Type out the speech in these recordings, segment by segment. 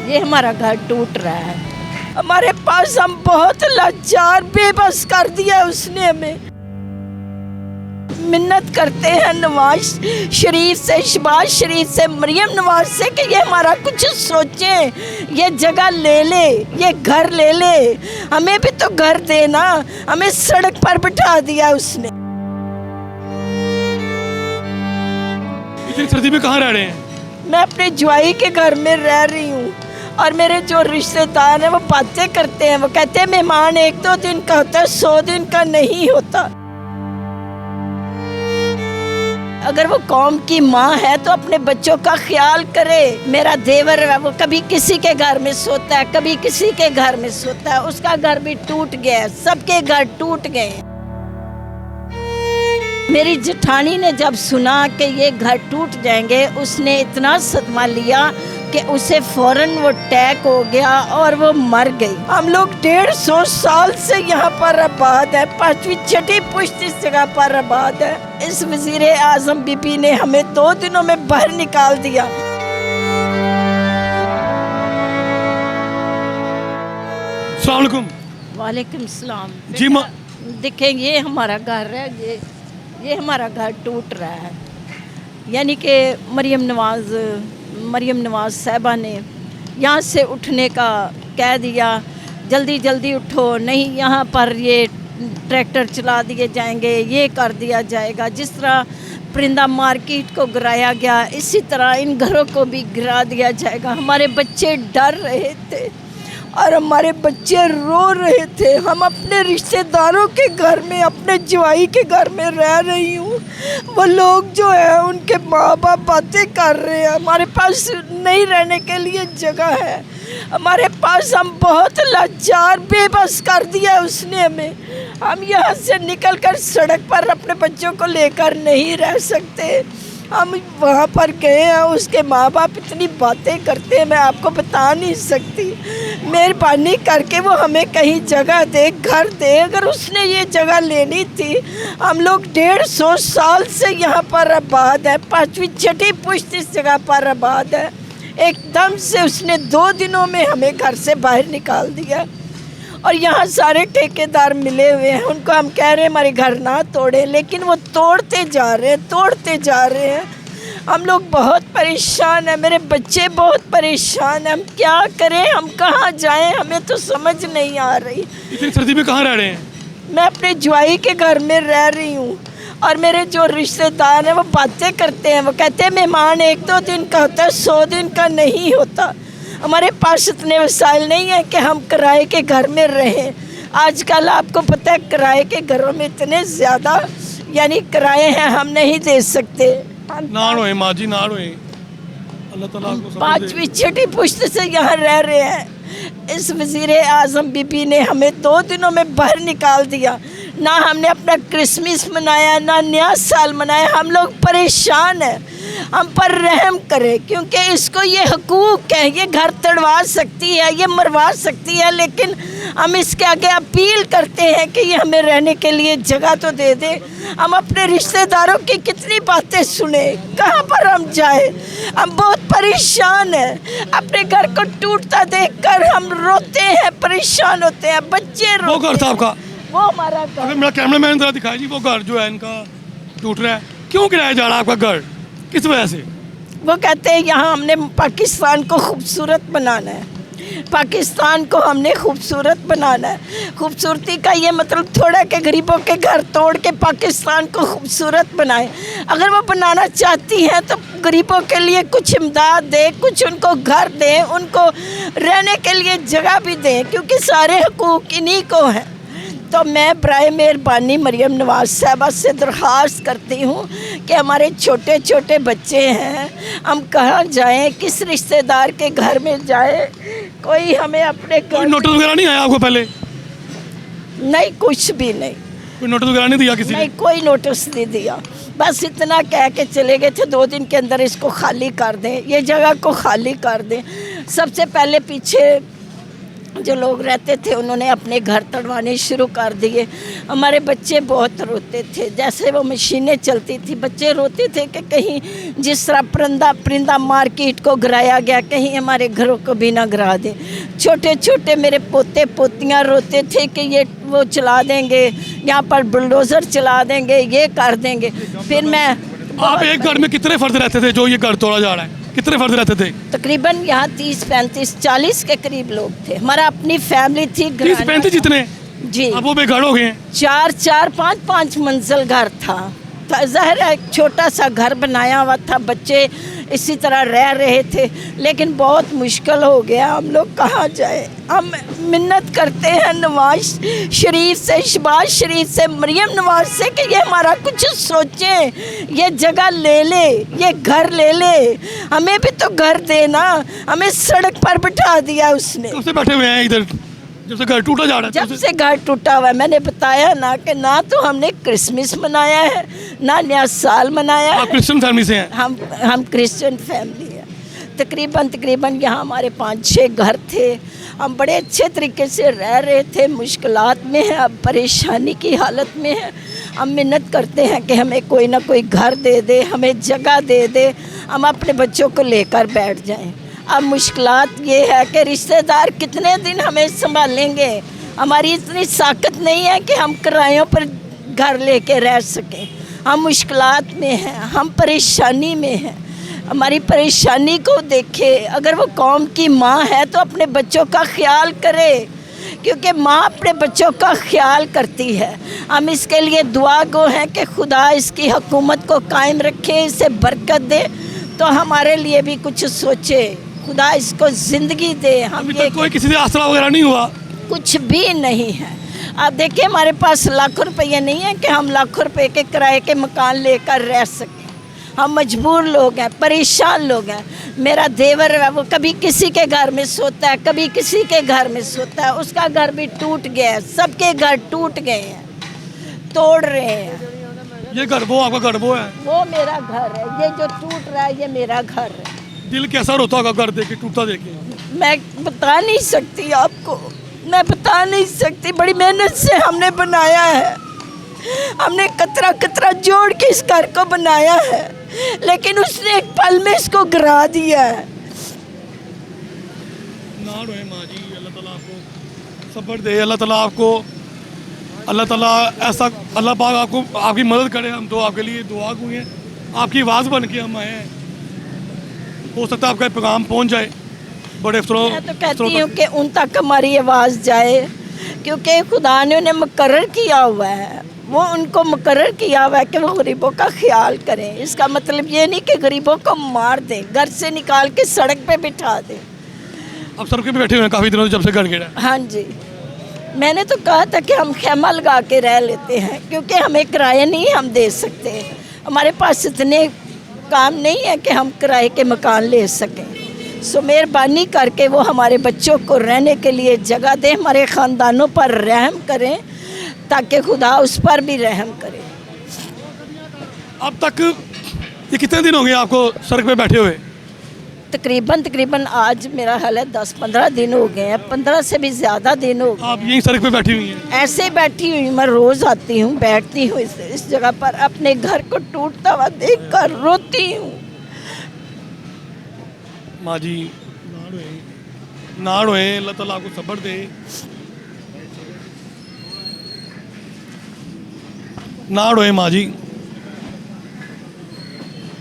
ये हमारा घर टूट रहा है। हमारे पास हम बहुत लाचार बेबस कर दिया उसने हमें। मिन्नत करते हैं नवाज शरीफ से, शहबाज शरीफ से, मरियम नवाज से कि ये हमारा कुछ सोचें, ये जगह ले ले, ये घर ले ले, हमें भी तो घर देना। हमें सड़क पर बिठा दिया उसने। इतनी सर्दी में कहाँ रह रहे हैं? मैं अपने जुआई के घर में रह रही हूँ और मेरे जो रिश्तेदार हैं वो बातें करते हैं। वो कहते हैं मेहमान 1-2 दिन का होता है, 100 दिन का नहीं होता। अगर वो कौम की माँ है तो अपने बच्चों का ख्याल करे। मेरा देवर है, वो कभी किसी के घर में सोता है, कभी किसी के घर में सोता है। उसका घर भी टूट गया है, सबके घर टूट गए हैं। मेरी जेठानी ने जब सुना कि ये घर टूट जाएंगे, उसने इतना सदमा लिया कि उसे फौरन वो अटैक हो गया और वो मर गई। हम लोग 150 साल से यहाँ पर आबाद है, 5वीं 6ठी पुश्त इस जगह पर आबाद है। इस वज़ीर आज़म बीबी ने हमें 2 दिनों में बाहर निकाल दिया। अस्सलाम वालेकुम। वालेकुम सलाम। जी माँ, देखें ये हमारा घर है, ये हमारा घर टूट रहा है। यानी कि मरियम नवाज साहिबा ने यहाँ से उठने का कह दिया, जल्दी जल्दी उठो, नहीं यहाँ पर ये ट्रैक्टर चला दिए जाएंगे, ये कर दिया जाएगा। जिस तरह परिंदा मार्केट को गिराया गया, इसी तरह इन घरों को भी गिरा दिया जाएगा। हमारे बच्चे डर रहे थे और हमारे बच्चे रो रहे थे। हम अपने रिश्तेदारों के घर में, अपने जुआई के घर में रह रही हूँ। वो लोग जो है उनके माँ बाप बातें कर रहे हैं। हमारे पास नहीं रहने के लिए जगह है। हमारे पास हम बहुत लाचार बेबस कर दिया उसने हमें। हम यहाँ से निकलकर सड़क पर अपने बच्चों को लेकर नहीं रह सकते। हम वहाँ पर गए हैं, उसके माँ बाप इतनी बातें करते हैं मैं आपको बता नहीं सकती। मेहरबानी करके वो हमें कहीं जगह दे, घर दे। अगर उसने ये जगह लेनी थी, हम लोग 150 साल से यहाँ पर आबाद है, 5वीं 6ठी पुश्त इस जगह पर आबाद है। एकदम से उसने 2 दिनों में हमें घर से बाहर निकाल दिया। और यहाँ सारे ठेकेदार मिले हुए हैं, उनको हम कह रहे हैं हमारे घर ना तोड़े, लेकिन वो तोड़ते जा रहे हैं। हम लोग बहुत परेशान हैं, मेरे बच्चे बहुत परेशान हैं। हम क्या करें, हम कहाँ जाएं, हमें तो समझ नहीं आ रही। इतनी सर्दी में कहाँ रह रहे हैं? मैं अपने जुआई के घर में रह रही हूँ और मेरे जो रिश्तेदार हैं वो बातें करते हैं। वो कहते हैं मेहमान 1-2 दिन का होता है, 100 दिन का नहीं होता। हमारे पास इतने वसाइल नहीं है कि हम किराए के घर में रहें। आजकल आपको पता है किराए के घरों में इतने ज़्यादा यानी किराए हैं, हम नहीं दे सकते। ना रोए माँ जी, ना रोए, अल्लाह ताला आपको समझ दे। 5वीं 6ठी पुश्त से यहाँ रह रहे हैं। इस वज़ीर आज़म बीबी ने हमें 2 दिनों में बाहर निकाल दिया। ना हमने अपना क्रिसमस मनाया, ना नया साल मनाया। हम लोग परेशान हैं, हम पर रहम करें, क्योंकि इसको ये हकूक़ है, ये घर तड़वा सकती है, ये मरवा सकती है, लेकिन हम इसके आगे अपील करते हैं कि ये हमें रहने के लिए जगह तो दे दे। हम अपने रिश्तेदारों की कितनी बातें सुने, कहाँ पर हम जाए। हम बहुत परेशान हैं, अपने घर को टूटता देखकर हम रोते हैं, परेशान होते हैं, बच्चे वो घर था आपका? वो हमारा घर। अगर मेरा कैमरा मैन जरा दिखाई जी, वो घर जो है इनका टूट रहा है, क्यों गिराया जा रहा है आपका घर, किस वजह से? वो कहते हैं यहाँ हमने पाकिस्तान को खूबसूरत बनाना है, पाकिस्तान को हमने खूबसूरत बनाना है। खूबसूरती का ये मतलब थोड़ा के गरीबों के घर तोड़ के पाकिस्तान को खूबसूरत बनाएं। अगर वो बनाना चाहती हैं तो गरीबों के लिए कुछ इमदाद दें, कुछ उनको घर दें, उनको रहने के लिए जगह भी दें, क्योंकि सारे हकूक़ इन्हीं को हैं। तो मैं बराए मेहरबानी मरियम नवाज साहिबा से दरख्वास्त करती हूँ कि हमारे छोटे छोटे बच्चे हैं, हम कहाँ जाएं, किस रिश्तेदार के घर में जाएं। कोई हमें अपने कोई नोटिस वगैरह नहीं आया आपको पहले? नहीं, कुछ भी नहीं। कोई नोटिस वगैरह नहीं दिया किसी ने? नहीं, कोई नोटिस नहीं दिया। बस इतना कह के चले गए थे 2 दिन के अंदर इसको खाली कर दें, ये जगह को खाली कर दें। सबसे पहले पीछे जो लोग रहते थे उन्होंने अपने घर तोड़वाने शुरू कर दिए। हमारे बच्चे बहुत रोते थे, जैसे वो मशीनें चलती थी बच्चे रोते थे कि कहीं जिस तरह परिंदा मार्केट को गिराया गया कहीं हमारे घरों को भी ना गिरा दे। छोटे छोटे मेरे पोते पोतियाँ रोते थे कि ये वो चला देंगे, यहाँ पर बुलडोज़र चला देंगे, ये कर देंगे। फिर मैं आप एक घर में कितने फर्द रहते थे जो ये घर तोड़ा जा रहा है? कितने फर्द रहते थे? तकरीबन यहाँ 30, 35, 40 के करीब लोग थे। हमारा अपनी फैमिली थी। 30-35 जितने? जी। अब वो बेघर हो गए हैं। 4-4, 5-5 मंजिल घर था। ज़ाहिर है एक छोटा सा घर बनाया हुआ था, बच्चे इसी तरह रह रहे थे, लेकिन बहुत मुश्किल हो गया। हम लोग कहाँ जाए? हम मिन्नत करते हैं नवाज शरीफ से, शहबाज शरीफ से, मरियम नवाज से कि ये हमारा कुछ सोचें, ये जगह ले ले, ये घर ले ले, हमें भी तो घर देना। हमें सड़क पर बिठा दिया उसने। कब से बैठे हुए हैं इधर जब से घर टूटा जा रहा है? जब से घर टूटा हुआ है। मैंने बताया ना कि ना तो हमने क्रिसमस मनाया है ना नया साल मनाया है। आप क्रिश्चियन फैमिली से हैं? हम क्रिश्चियन फैमिली है। तकरीबन यहाँ हमारे 5-6 घर थे। हम बड़े अच्छे तरीके से रह रहे थे, मुश्किलात में हैं, अब परेशानी की हालत में हैं। हम मिन्नत करते हैं कि हमें कोई ना कोई घर दे दे, हमें जगह दे दे, हम अपने बच्चों को लेकर बैठ जाएं। अब मुश्किलात ये है कि रिश्तेदार कितने दिन हमें संभालेंगे? हमारी इतनी ताकत नहीं है कि हम किरायों पर घर लेके रह सकें। हम मुश्किलात में हैं, हम परेशानी में हैं। हमारी परेशानी को देखे। अगर वो कौम की माँ है तो अपने बच्चों का ख्याल करे, क्योंकि माँ अपने बच्चों का ख्याल करती है। हम इसके लिए दुआ गो हैं कि खुदा इसकी हुकूमत को कायम रखे, इसे बरकत दे, तो हमारे लिए भी कुछ सोचे, खुदा इसको ज़िंदगी दे। हम ये कोई किसी से आसरा वगैरह नहीं हुआ? कुछ भी नहीं है। आप देखिए हमारे पास लाखों रुपये नहीं है कि हम लाखों रुपए के किराए के मकान लेकर रह सकें। हम मजबूर लोग हैं, परेशान लोग हैं। मेरा देवर है वो कभी किसी के घर में सोता है, कभी किसी के घर में सोता है। उसका घर भी टूट गया है, सबके घर टूट गए हैं, तोड़ रहे हैं। ये घर वो आपका घर वो है? वो मेरा घर है, ये जो टूट रहा है ये मेरा घर है। दिल कैसा रोता होगा घर देख के, टूटता देख के? मैं बता नहीं सकती आपको, मैं बता नहीं सकती। बड़ी मेहनत से हमने बनाया है, हमने कतरा कतरा जोड़ के इस घर को बनाया है, लेकिन उसने एक पल में इसको गिरा दिया है। ना रोए माँ जी, अल्लाह ताला आपको सब्र दे, अल्लाह ताला आपको, अल्लाह ताला ऐसा, अल्लाह पाक आपको आपकी मदद करे। हम तो आपके लिए दुआ हुए हैं, आपकी आवाज़ बन के हम आए हैं। हो सकता है आपका पैगाम पहुंच जाए बड़े अफसरों। मैं तो कहती हूँ कि उन तक हमारी आवाज़ जाए, क्योंकि खुदा ने उन्हें मुकर्रर किया हुआ है, वो उनको मुकर्रर किया हुआ है कि वो गरीबों का ख्याल करें। इसका मतलब ये नहीं कि गरीबों को मार दें, घर से निकाल के सड़क पे बिठा दें। अब सड़क पे बैठे हुए हैं काफ़ी दिनों से जब से घर गिरा। हाँ जी, मैंने तो कहा था कि हम खेमा लगा के रह लेते हैं, क्योंकि हमें किराया नहीं हम दे सकते। हमारे पास इतने काम नहीं है कि हम किराए के मकान ले सकें। सो मेहरबानी करके वो हमारे बच्चों को रहने के लिए जगह दें, हमारे ख़ानदानों पर रहम करें, ताकि खुदा उस पर भी रहम करे। अब तक ये कितने दिन हो गए आपको सड़क पे बैठे हुए? तकरीबन आज मेरा हाल है 10-15 दिन हो गए हैं, 15 से भी ज़्यादा दिन हो गए। आप यहीं सड़क पे बैठी हुई हैं? ऐसे ही बैठी हुई, मैं रोज़ आती हूँ, बैठती हूँ इस जगह पर, अपने घर को टूटता हुआ देख कर रोती हूँ। माँ जी ना रोए, अल्लाह ताला आपको सब्र दे, ना रोए माँ जी।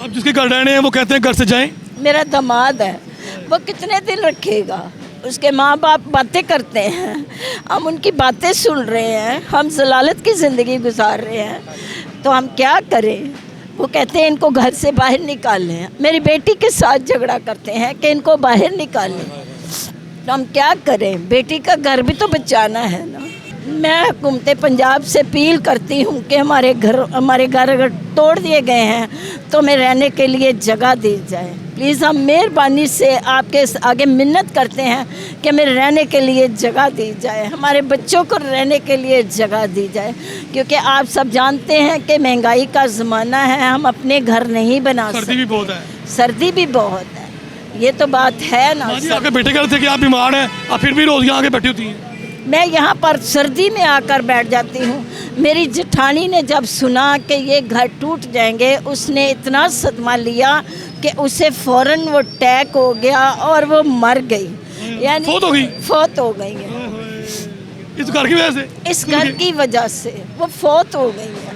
अब जिसके घर रहने हैं वो कहते हैं घर से जाएं। मेरा दामाद है, वो कितने दिन रखेगा? उसके माँ बाप बातें करते हैं, हम उनकी बातें सुन रहे हैं, हम जलालत की ज़िंदगी गुजार रहे हैं, तो हम क्या करें? वो कहते हैं इनको घर से बाहर निकालें। मेरी बेटी के साथ झगड़ा करते हैं कि इनको बाहर निकालें, तो हम क्या करें? बेटी का घर भी तो बचाना है ना। मैं हुकूमत पंजाब से अपील करती हूँ कि हमारे घर अगर तोड़ दिए गए हैं तो हमें रहने के लिए जगह दी जाए। प्लीज़ हम मेहरबानी से आपके आगे मिन्नत करते हैं कि हमें रहने के लिए जगह दी जाए, हमारे बच्चों को रहने के लिए जगह दी जाए, क्योंकि आप सब जानते हैं कि महंगाई का ज़माना है, हम अपने घर नहीं बना सकते। सर्दी भी बहुत है। सर्दी भी बहुत है, ये तो बात है ना माँ जी सर। आपके बेटे कह रहे थे कि आप बीमार हैं, आप फिर भी रोज यहाँ आके बैठी होती हैं। मैं यहाँ पर सर्दी में आकर बैठ जाती हूँ। मेरी जेठानी ने जब सुना कि ये घर टूट जाएंगे, उसने इतना सदमा लिया कि उसे फ़ौरन वो अटैक हो गया और वो मर गई, यानी फौत हो गई? फौत हो गई है। इस घर की वजह से? इस घर की वजह से वो फौत हो गई है।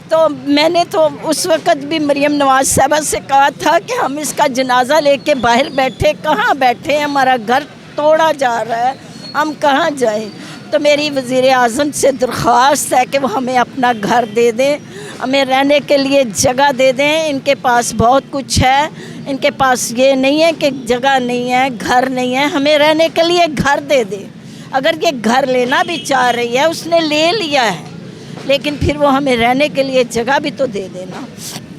तो मैंने तो उस वक़्त भी मरियम नवाज़ साहबा से कहा था कि हम इसका जनाजा लेके बाहर बैठे, कहाँ बैठे, हमारा घर तोड़ा जा रहा है, हम कहाँ जाएं। तो मेरी वज़ीर आज़म से दरख्वास्त है कि वो हमें अपना घर दे दें, हमें रहने के लिए जगह दे दें। इनके पास बहुत कुछ है, इनके पास ये नहीं है कि जगह नहीं है, घर नहीं है, हमें रहने के लिए घर दे दें। अगर ये घर लेना भी चाह रही है, उसने ले लिया है, लेकिन फिर वो हमें रहने के लिए जगह भी तो दे देना।